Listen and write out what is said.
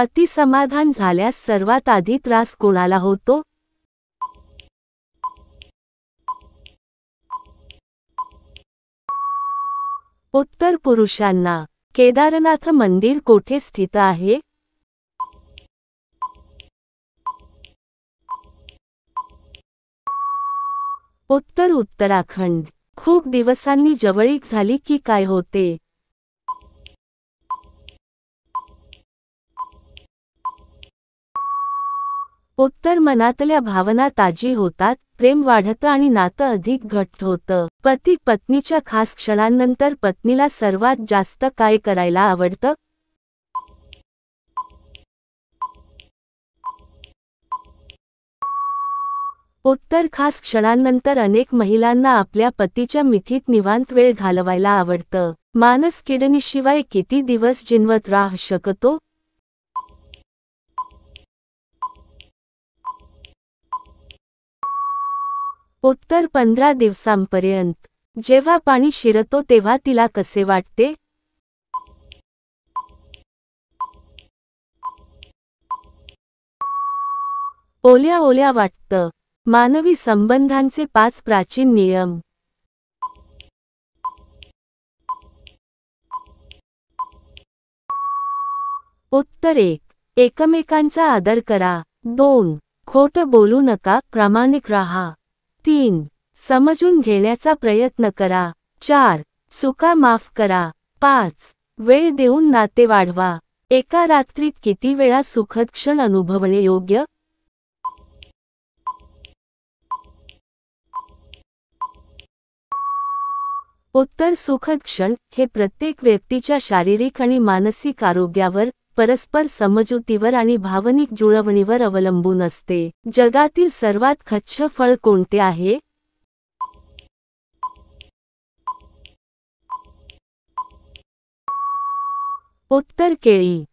अतिसमाधान झाल्यास सर्वात आधी त्रास कोणाला होतो? उत्तर पुरुषांना. केदारनाथ मंदिर कोठे स्थित आहे? उत्तर उत्तराखंड. खूप दिवसांनी जवळीक झाली की काय होते? उत्तर मनातल्या भावना ताजी होतात, प्रेम वाढतं आणि नातं अधिक घट्ट होतं. पती पत्नीच्या खास क्षणांनंतर पत्नीला सर्वात जास्त काय करायला आवडतं? उत्तर खास क्षणांनंतर अनेक महिलांना आपल्या पतीच्या मिठीत निवांत वेळ घालवायला आवडतं. माणूस किडनीशिवाय किती दिवस जिवंत राहू शकतो? उत्तर 15 दिवसांपर्यंत. जेव्हा पाणी शिरतो तेव्हा तिला कसे वाटते? ओल्या ओल्या वाटतं. मानवी संबंधांचे 5 प्राचीन नियम. उत्तर 1. एकमेकांचा आदर करा. 2. खोटं बोलू नका, प्रामाणिक राहा. 3. समजून घेण्याचा प्रयत्न करा. 4. चुका माफ करा. 5. वेळ देऊन नाते वाढवा. एका रात्रीत किती वेळा सुखद क्षण अनुभवणे योग्य? उत्तर सुखद क्षण हे प्रत्येक व्यक्तीच्या शारीरिक आणि मानसिक आरोग्यावर, परस्पर समजुतीवर आणि भावनिक जुळवणीवर अवलंबून असते. जगातील सर्वात खच्च फळ कोणते आहे? उत्तर केळी.